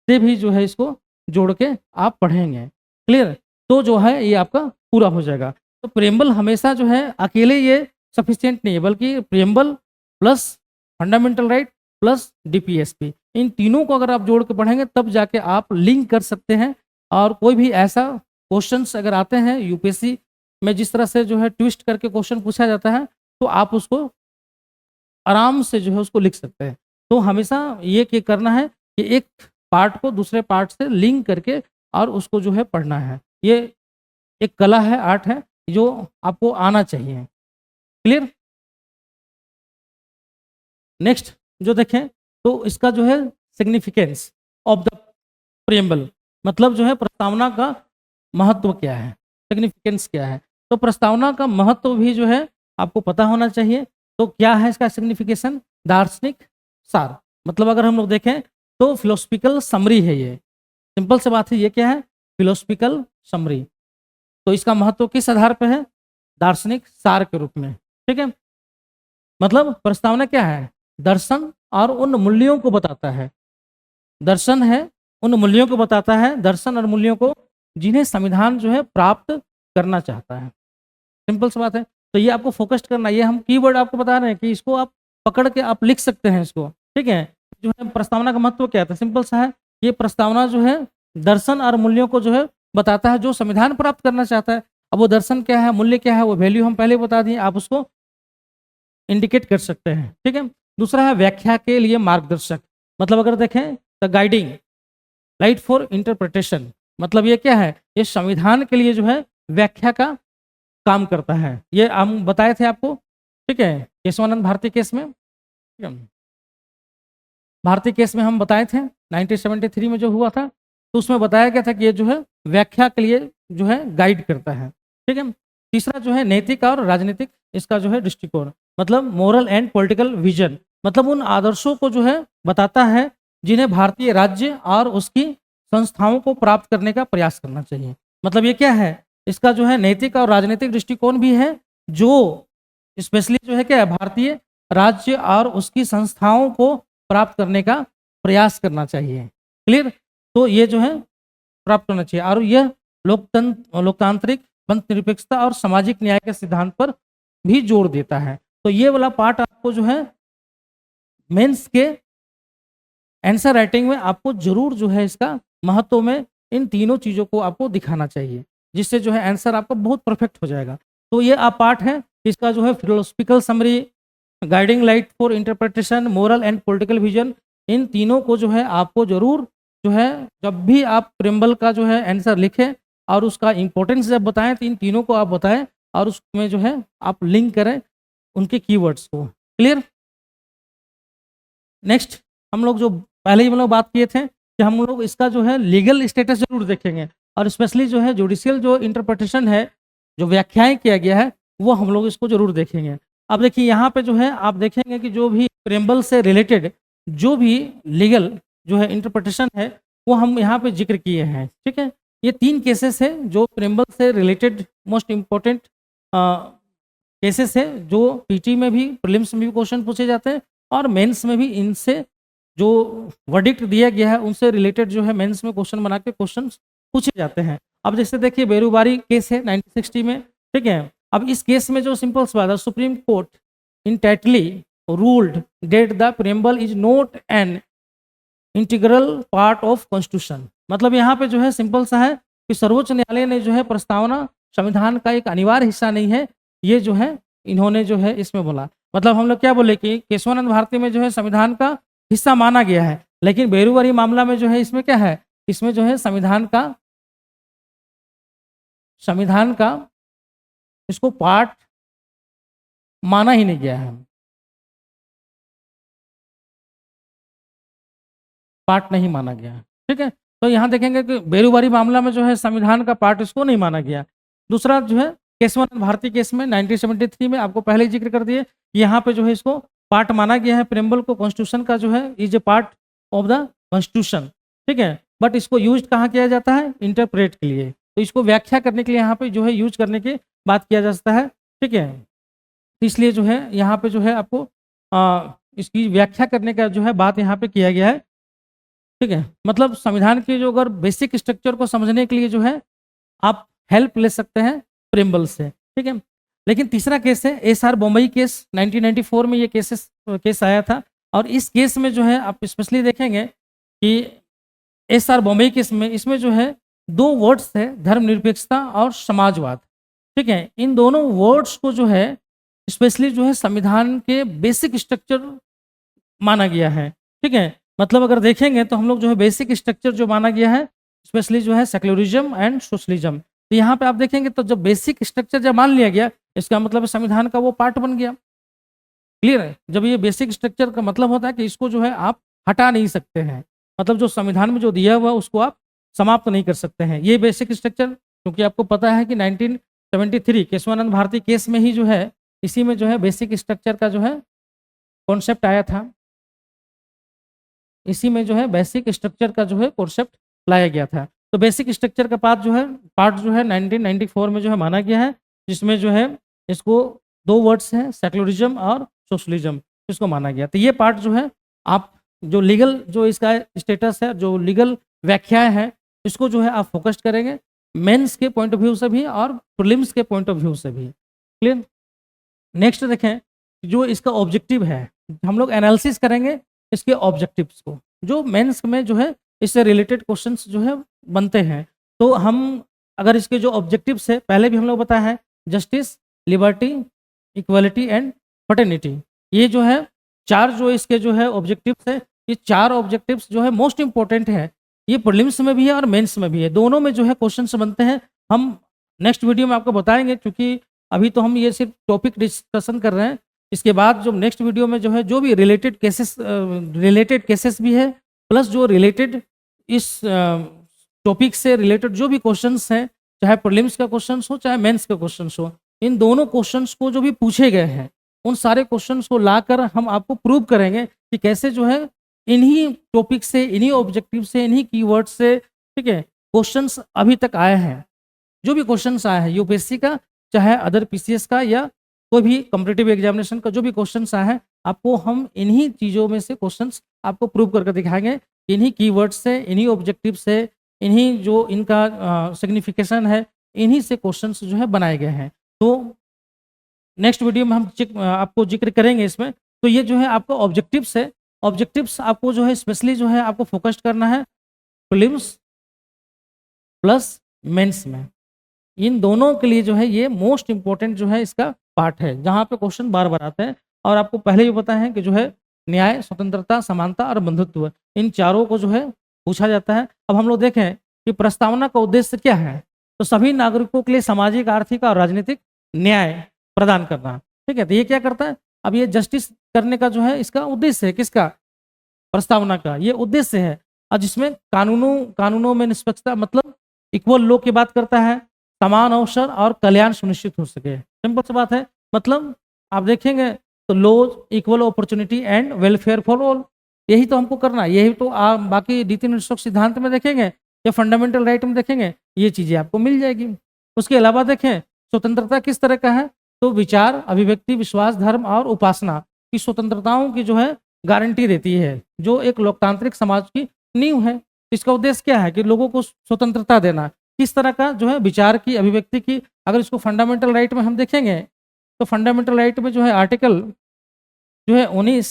से भी जो है इसको जोड़ के आप पढ़ेंगे। क्लियर? तो जो है ये आपका पूरा हो जाएगा। तो प्रेम्बल हमेशा जो है अकेले ये सफिशिएंट नहीं है, बल्कि preamble plus fundamental right plus DPSP, इन तीनों को अगर आप जोड़ के पढ़ेंगे तब जाके आप लिंक कर सकते हैं। और कोई भी ऐसा क्वेश्चंस अगर आते हैं यूपीएससी में, जिस तरह से जो है ट्विस्ट करके क्वेश्चन पूछा जाता है, तो आप उसको आराम से जो है उसको लिख सकते हैं। तो हमेशा ये करना है कि एक पार्ट को दूसरे पार्ट से लिंक करके और उसको जो है पढ़ना है। ये एक कला है, आर्ट है, जो आपको आना चाहिए। क्लियर? नेक्स्ट जो देखें तो इसका जो है सिग्निफिकेंस ऑफ द प्रियम्बल, मतलब जो है प्रस्तावना का महत्व क्या है, सिग्निफिकेंस क्या है। तो प्रस्तावना का महत्व भी जो है आपको पता होना चाहिए। तो क्या है इसका सिग्निफिकेशन? दार्शनिक सार, मतलब अगर हम लोग देखें तो फिलोसफिकल समरी है ये। सिंपल सी बात है, ये क्या है? Philosophical summary. तो इसका महत्व किस आधार पर है? दार्शनिक सार के रूप में। ठीक है, मतलब प्रस्तावना क्या है? दर्शन और उन मूल्यों को बताता है। दर्शन है, उन मूल्यों को बताता है, दर्शन और मूल्यों को जिन्हें संविधान जो है प्राप्त करना चाहता है। सिंपल सी बात है। तो ये आपको फोकस्ड करना, ये हम कीवर्ड आपको बता रहे हैं कि इसको आप पकड़ के आप लिख सकते हैं इसको। ठीक है, जो है प्रस्तावना का महत्व क्या है? सिंपल सा है, ये प्रस्तावना जो है दर्शन और मूल्यों को जो है बताता है जो संविधान प्राप्त करना चाहता है। अब वो दर्शन क्या है, मूल्य क्या है, वो वैल्यू हम पहले बता दिए, आप उसको इंडिकेट कर सकते हैं। ठीक है, दूसरा है व्याख्या के लिए मार्गदर्शक, मतलब अगर देखें the guiding light for interpretation, मतलब ये क्या है? ये संविधान के लिए जो है व्याख्या का काम करता है। ये हम बताए थे आपको। ठीक है, केशवानंद भारती केस में, ठीक है, भारतीय केस में हम बताए थे 1973 में जो हुआ था, तो उसमें बताया गया था कि ये जो है व्याख्या के लिए जो है गाइड करता है। ठीक है, तीसरा जो है नैतिक और राजनीतिक इसका जो है दृष्टिकोण, मतलब मोरल एंड पॉलिटिकल विजन, मतलब उन आदर्शों को जो है बताता है जिन्हें भारतीय राज्य और उसकी संस्थाओं को प्राप्त करने का प्रयास करना चाहिए। मतलब ये क्या है? इसका जो है नैतिक और राजनीतिक दृष्टिकोण भी है, जो स्पेशली जो है क्या है, भारतीय राज्य और उसकी संस्थाओं को प्राप्त करने का प्रयास करना चाहिए। क्लियर? तो ये जो है प्राप्त करना चाहिए, और यह लोकतांत्रिक पंथ निरपेक्षता और सामाजिक न्याय के सिद्धांत पर भी जोर देता है। तो ये वाला पार्ट आपको जो है मेंस के आंसर राइटिंग में आपको जरूर जो है इसका महत्व में इन तीनों चीज़ों को आपको दिखाना चाहिए, जिससे जो है आंसर आपका बहुत परफेक्ट हो जाएगा। तो ये आप पार्ट है इसका जो है philosophical summary, guiding light for interpretation, moral and political vision, इन तीनों को जो है आपको जरूर जो है जब भी आप प्रियम्बल का जो है आंसर लिखें और उसका इंपॉर्टेंस जब बताएं तो इन तीनों को आप बताएं और उसमें जो है आप लिंक करें उनके कीवर्ड्स को। क्लियर? नेक्स्ट हम लोग जो पहले ही हम लोग बात किए थे कि हम लोग इसका जो है लीगल स्टेटस जरूर देखेंगे, और स्पेशली जो है जुडिशियल जो इंटरप्रिटेशन है, जो व्याख्याएं किया गया है, वो हम लोग इसको जरूर देखेंगे। अब देखिए यहाँ पे जो है आप देखेंगे कि जो भी प्रेम्बल से रिलेटेड जो भी लीगल जो है इंटरप्रिटेशन है वो हम यहाँ पे जिक्र किए हैं। ठीक है, ये 3 केसेस है जो प्रेम्बल से रिलेटेड मोस्ट इम्पोर्टेंट केसेस है, जो पीटी में भी, प्रीलिम्स में भी क्वेश्चन पूछे जाते हैं और मेंस में भी इनसे जो वर्डिक्ट दिया गया है उनसे रिलेटेड जो है मेंस में क्वेश्चन बना के क्वेश्चन पूछे जाते हैं। अब जैसे देखिए बेरूबारी केस है 1960 में। ठीक है, अब इस केस में जो सिंपल सी बात है, Supreme Court in tightly ruled that the preamble is not an integral part of constitution, मतलब यहाँ पे जो है सिंपल सा है कि सर्वोच्च न्यायालय ने जो है प्रस्तावना संविधान का एक अनिवार्य हिस्सा नहीं है, ये जो है इन्होंने जो है इसमें बोला। मतलब हम लोग क्या बोले कि केशवानंद भारती में जो है संविधान का हिस्सा माना गया है, लेकिन बेरूबारी मामला में जो है इसमें क्या है, इसमें जो है संविधान का इसको पार्ट माना ही नहीं गया है, पार्ट नहीं माना गया। ठीक है, तो यहाँ देखेंगे कि बेरूबारी मामला में जो है संविधान का पार्ट इसको नहीं माना गया। दूसरा जो है केशवानंद भारती केस में 1973 में आपको पहले ही जिक्र कर दिए, यहाँ पे जो है इसको पार्ट माना गया है, प्रेम्बल को कॉन्स्टिट्यूशन का जो है is a part of the constitution. ठीक है, बट इसको यूज कहाँ किया जाता है? इंटरप्रेट के लिए, तो इसको व्याख्या करने के लिए यहाँ पे जो है यूज करने की बात किया जा सकता है ठीक है। तो इसलिए जो है यहाँ पे जो है आपको इसकी व्याख्या करने का जो है बात यहाँ पे किया गया है। ठीक है, मतलब संविधान के जो अगर बेसिक स्ट्रक्चर को समझने के लिए जो है आप हेल्प ले सकते हैं प्रेम्बल से। ठीक है, लेकिन तीसरा केस है एसआर बम्बई केस, 1994 में ये केस आया था। और इस केस में जो है आप स्पेशली देखेंगे कि एसआर बम्बई केस में इसमें जो है दो वर्ड्स है, धर्मनिरपेक्षता और समाजवाद। ठीक है, इन दोनों वर्ड्स को जो है स्पेशली जो है संविधान के बेसिक स्ट्रक्चर माना गया है। ठीक है, मतलब अगर देखेंगे तो हम लोग जो है बेसिक स्ट्रक्चर जो माना गया है स्पेशली जो है सेक्युलरिज्म एंड सोशलिज्म। तो यहाँ पे आप देखेंगे तो जब बेसिक स्ट्रक्चर जब मान लिया गया, इसका मतलब संविधान का वो पार्ट बन गया। क्लियर है, जब ये बेसिक स्ट्रक्चर का मतलब होता है कि इसको जो है आप हटा नहीं सकते हैं, मतलब जो संविधान में जो दिया हुआ है उसको आप समाप्त नहीं कर सकते हैं। ये बेसिक स्ट्रक्चर, क्योंकि आपको पता है कि 1973 केशवानंद भारती केस में ही जो है इसी में जो है बेसिक स्ट्रक्चर का जो है कॉन्सेप्ट आया था। इसी में जो है बेसिक स्ट्रक्चर का जो है कॉन्सेप्ट लाया गया था। तो बेसिक स्ट्रक्चर का पार्ट जो है 1994 में जो है माना गया है, जिसमें जो है इसको दो वर्ड्स हैं सेक्युलरिज्म और सोशलिज्म, इसको माना गया। तो ये पार्ट जो है आप जो लीगल जो इसका स्टेटस है, जो लीगल व्याख्याएं हैं, इसको जो है आप फोकस करेंगे मेंस के पॉइंट ऑफ व्यू से भी और प्रीलिम्स के पॉइंट ऑफ व्यू से भी। क्लियर। नेक्स्ट देखें जो इसका ऑब्जेक्टिव है, हम लोग एनालिसिस करेंगे इसके ऑब्जेक्टिव्स को, जो मेंस में जो है इससे रिलेटेड क्वेश्चंस जो है बनते हैं। तो हम अगर इसके जो ऑब्जेक्टिव्स है पहले भी हम लोग बताया है, justice, liberty, equality and fraternity, ये जो है चार जो इसके जो है ऑब्जेक्टिव्स है, ये चार ऑब्जेक्टिव्स जो है मोस्ट इंपॉर्टेंट है। ये प्रीलिम्स में भी है और मेंस में भी है, दोनों में जो है क्वेश्चंस बनते हैं। हम नेक्स्ट वीडियो में आपको बताएंगे, क्योंकि अभी तो हम ये सिर्फ टॉपिक डिस्कशन कर रहे हैं। इसके बाद जो नेक्स्ट वीडियो में जो है जो भी रिलेटेड केसेस भी है, प्लस जो रिलेटेड इस टॉपिक से रिलेटेड जो भी क्वेश्चंस हैं, चाहे प्रीलिम्स का क्वेश्चंस हो चाहे मेंस का क्वेश्चंस हो, इन दोनों क्वेश्चंस को जो भी पूछे गए हैं उन सारे क्वेश्चंस को लाकर हम आपको प्रूव करेंगे कि कैसे जो है इन्हीं टॉपिक से, इन्हीं ऑब्जेक्टिव से, इन्हीं कीवर्ड से, ठीक है, क्वेश्चंस अभी तक आए हैं। जो भी क्वेश्चंस आए हैं यूपीएससी का, चाहे अदर पीसीएस का या कोई भी कॉम्पिटिटिव एग्जामिनेशन का, जो भी क्वेश्चंस आए हैं आपको हम इन्हीं चीज़ों में से क्वेश्चंस आपको प्रूव करके दिखाएंगे। इन्हीं कीवर्ड से, इन्हीं ऑब्जेक्टिव से, इन्हीं जो इनका सिग्निफिकेशन है, इन्हीं से क्वेश्चंस जो है बनाए गए हैं। तो नेक्स्ट वीडियो में हम आपको जिक्र करेंगे इसमें। तो ये जो है आपका ऑब्जेक्टिव्स है, ऑब्जेक्टिव्स आपको जो है स्पेशली जो है आपको फोकस करना है प्रीलिम्स प्लस मेंस में। इन दोनों के लिए जो है ये मोस्ट इंपॉर्टेंट जो है इसका पार्ट है, जहाँ पे क्वेश्चन बार बार आते हैं। और आपको पहले भी पता है कि जो है न्याय, स्वतंत्रता, समानता और बंधुत्व, इन चारों को जो है पूछा जाता है। अब हम लोग देखें कि प्रस्तावना का उद्देश्य क्या है, तो सभी नागरिकों के लिए सामाजिक, आर्थिक और राजनीतिक न्याय प्रदान करना। ठीक है, तो ये क्या करता है, अब ये जस्टिस करने का जो है इसका उद्देश्य है, किसका, प्रस्तावना का ये उद्देश्य है। और जिसमें कानूनों में निष्पक्षता, मतलब इक्वल लॉ की बात करता है, समान अवसर और कल्याण सुनिश्चित हो सके। सिंपल सी बात है, मतलब आप देखेंगे तो law, equal opportunity and welfare for all, यही तो हमको करना है। यही तो आप बाकी नीति निरूपक सिद्धांत में देखेंगे या फंडामेंटल राइट में देखेंगे, ये चीज़ें आपको मिल जाएगी। उसके अलावा देखें स्वतंत्रता किस तरह का है, तो विचार, अभिव्यक्ति, विश्वास, धर्म और उपासना की स्वतंत्रताओं की जो है गारंटी देती है, जो एक लोकतांत्रिक समाज की नींव है। इसका उद्देश्य क्या है कि लोगों को स्वतंत्रता देना, किस तरह का जो है विचार की, अभिव्यक्ति की। अगर इसको फंडामेंटल राइट में हम देखेंगे तो फंडामेंटल राइट में जो है आर्टिकल जो है 19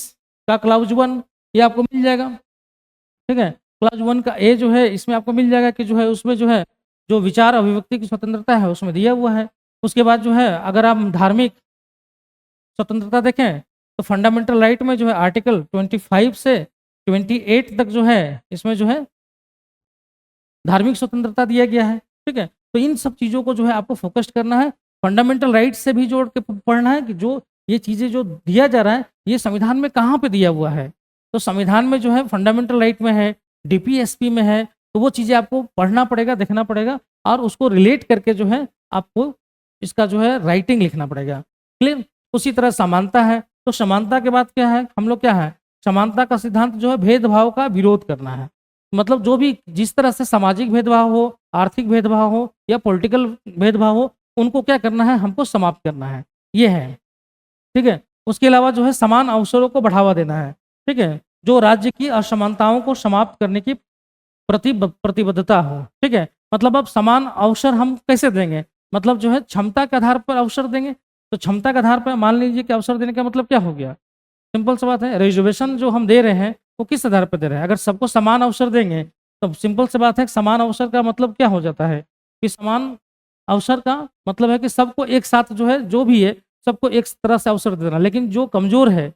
का क्लाउज 1 ये आपको मिल जाएगा। ठीक है, क्लाउज 1 का ए जो है इसमें आपको मिल जाएगा कि जो है उसमें जो है जो विचार अभिव्यक्ति की स्वतंत्रता है उसमें दिया हुआ है। उसके बाद जो है अगर आप धार्मिक स्वतंत्रता देखें तो फंडामेंटल राइट में जो है आर्टिकल 25 से 28 तक जो है इसमें जो है धार्मिक स्वतंत्रता दिया गया है। ठीक है, तो इन सब चीज़ों को जो है आपको फोकस करना है, फंडामेंटल राइट से भी जोड़ के पढ़ना है कि जो ये चीज़ें जो दिया जा रहा है ये संविधान में कहाँ पे दिया हुआ है। तो संविधान में जो है फंडामेंटल राइट में है, डीपीएसपी में है, तो वो चीज़ें आपको पढ़ना पड़ेगा, देखना पड़ेगा और उसको रिलेट करके जो है आपको इसका जो है राइटिंग लिखना पड़ेगा। क्लियर। उसी तरह समानता है, तो समानता के बाद क्या है, हम लोग क्या है, समानता का सिद्धांत जो है भेदभाव का विरोध करना है। मतलब जो भी जिस तरह से सामाजिक भेदभाव हो, आर्थिक भेदभाव हो या पॉलिटिकल भेदभाव हो, उनको क्या करना है, हमको समाप्त करना है। ये है, ठीक है। उसके अलावा जो है समान अवसरों को बढ़ावा देना है, ठीक है, जो राज्य की असमानताओं को समाप्त करने की प्रतिबद्धता हो, ठीक है। मतलब अब समान अवसर हम कैसे देंगे? मतलब जो है क्षमता के आधार पर अवसर देंगे। तो क्षमता के आधार पर मान लीजिए कि अवसर देने का मतलब क्या हो गया? सिंपल सी बात है, रिजर्वेशन जो हम दे रहे हैं वो किस आधार पर दे रहे हैं? अगर सबको समान अवसर देंगे तो सिंपल सी बात है, समान अवसर का मतलब क्या हो जाता है कि समान अवसर का मतलब है कि सबको एक साथ जो है, जो भी है सबको एक तरह से अवसर देना। लेकिन जो कमजोर है,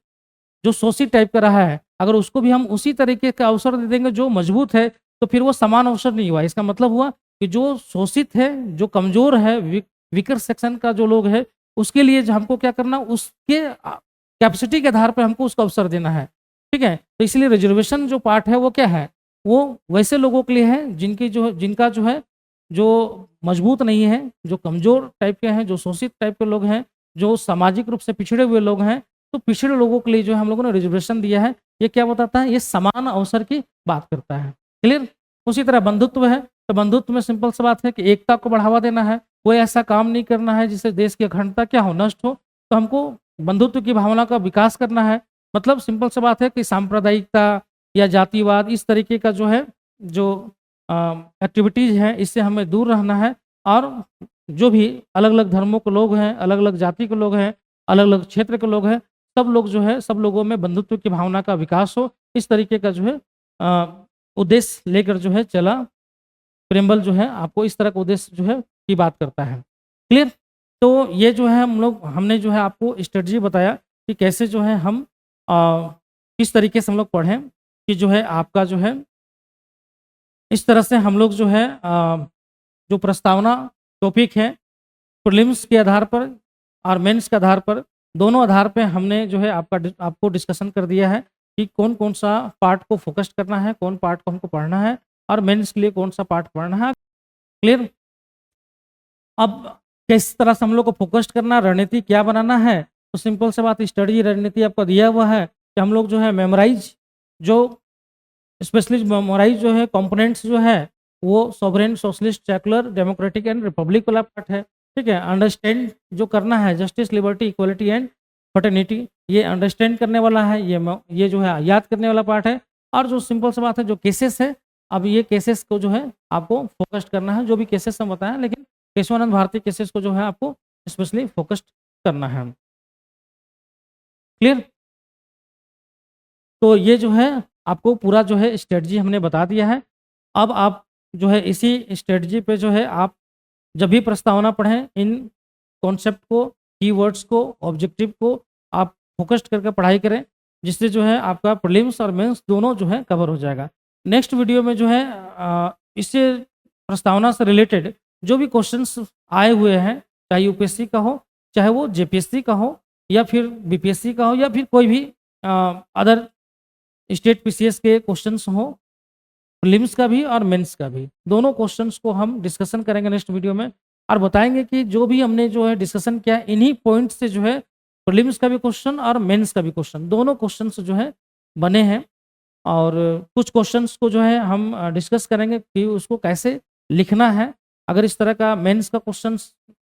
जो शोषित टाइप का रहा है, अगर उसको भी हम उसी तरीके का अवसर दे देंगे जो मजबूत है, तो फिर वो समान अवसर नहीं हुआ। इसका मतलब हुआ कि जो शोषित है, जो कमजोर है, वीकर सेक्शन का जो लोग है, उसके लिए जो हमको क्या करना, उसके कैपेसिटी के आधार पर हमको उसको अवसर देना है, ठीक है। तो इसलिए रिजर्वेशन जो पार्ट है वो क्या है, वो वैसे लोगों के लिए है जिनका जो है, जो मजबूत नहीं है, जो कमजोर टाइप के हैं, जो शोषित टाइप के लोग हैं, जो सामाजिक रूप से पिछड़े हुए लोग हैं। तो पिछड़े लोगों के लिए जो है हम लोगों ने रिजर्वेशन दिया है। ये क्या बताता है? ये समान अवसर की बात करता है। क्लियर? उसी तरह बंधुत्व है, तो बंधुत्व में सिंपल सी बात है कि एकता को बढ़ावा देना है। कोई ऐसा काम नहीं करना है जिससे देश की अखंडता क्या हो, नष्ट हो। तो हमको बंधुत्व की भावना का विकास करना है। मतलब सिंपल सी बात है कि सांप्रदायिकता या जातिवाद इस तरीके का जो है, जो एक्टिविटीज़ हैं, इससे हमें दूर रहना है। और जो भी अलग अलग धर्मों के लोग हैं, अलग अलग जाति के लोग हैं, अलग अलग क्षेत्र के लोग हैं, सब लोग जो है, सब लोगों में बंधुत्व की भावना का विकास हो, इस तरीके का जो है उद्देश्य लेकर जो है चला। प्रेमबल जो है आपको इस तरह का उद्देश्य जो है की बात करता है। क्लियर? तो ये जो है हमने जो है आपको स्ट्रेटजी बताया कि कैसे जो है हम किस तरीके से हम लोग पढ़ें कि जो है आपका जो है इस तरह से हम लोग जो है जो प्रस्तावना टॉपिक है, प्रीलिम्स के आधार पर और मेंस के आधार पर, दोनों आधार पे हमने जो है आपको डिस्कशन कर दिया है कि कौन कौन सा पार्ट को फोकस करना है, कौन पार्ट को हमको पढ़ना है और मेंस के लिए कौन सा पार्ट पढ़ना है। क्लियर? अब किस तरह से हम लोग को फोकस करना, रणनीति क्या बनाना है, तो सिंपल सी बात, स्टडी रणनीति आपका दिया हुआ है कि हम लोग जो है मेमोराइज, जो स्पेशली मेमोराइज जो है कंपोनेंट्स जो है, वो sovereign, socialist, secular, democratic and Republic वाला पार्ट है, ठीक है। अंडरस्टैंड जो करना है, justice, liberty, equality and fraternity, ये अंडरस्टैंड करने वाला है, ये जो है याद करने वाला पार्ट है। और जो सिंपल सी बात है, जो केसेस है, अब ये केसेस को जो है आपको फोकस करना है, जो भी केसेस हम बताएं, लेकिन केशवानंद भारती केसेस को जो है आपको स्पेशली फोकस करना है। क्लियर? तो ये जो है आपको पूरा जो है स्ट्रेटजी हमने बता दिया है। अब आप जो है इसी स्ट्रेटजी पे जो है आप जब भी प्रस्तावना पढ़ें, इन कॉन्सेप्ट को, कीवर्ड्स को, ऑब्जेक्टिव को आप फोकस्ड करके पढ़ाई करें, जिससे जो है आपका प्रीलिम्स और मेंस दोनों जो है कवर हो जाएगा। नेक्स्ट वीडियो में जो है इससे प्रस्तावना से रिलेटेड जो भी क्वेश्चंस आए हुए हैं, चाहे यूपीएससी का हो, चाहे वो जेपीएससी का हो, या फिर बीपीएससी का हो, या फिर कोई भी अदर स्टेट पीसीएस के क्वेश्चंस हो, प्रीलिम्स का भी और मेंस का भी, दोनों क्वेश्चंस को हम डिस्कशन करेंगे नेक्स्ट वीडियो में, और बताएंगे कि जो भी हमने जो है डिस्कशन किया, इन्हीं पॉइंट से जो है प्रीलिम्स का भी क्वेश्चन और मेंस का भी क्वेश्चन, दोनों क्वेश्चंस जो है बने हैं। और कुछ क्वेश्चंस को जो है हम डिस्कस करेंगे कि उसको कैसे लिखना है। अगर इस तरह का मेंस का क्वेश्चन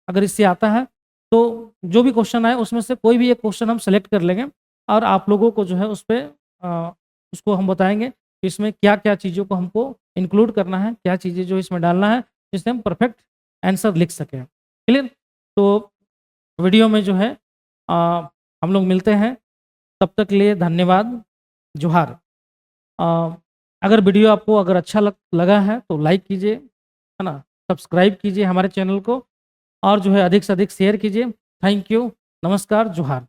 अगर इससे आता है, तो जो भी क्वेश्चन आए उसमें से कोई भी एक क्वेश्चन हम सेलेक्ट कर लेंगे और आप लोगों को जो है उस पर उसको हम बताएंगे कि इसमें क्या क्या चीज़ों को हमको इंक्लूड करना है, क्या चीज़ें जो इसमें डालना है, जिससे हम परफेक्ट आंसर लिख सकें। क्लियर? तो वीडियो में जो है हम लोग मिलते हैं, तब तक के लिए धन्यवाद, जोहार। अगर वीडियो आपको अगर अच्छा लगा है तो लाइक कीजिए, है ना, सब्सक्राइब कीजिए हमारे चैनल को, और जो है अधिक से अधिक शेयर कीजिए। थैंक यू, नमस्कार, जोहार।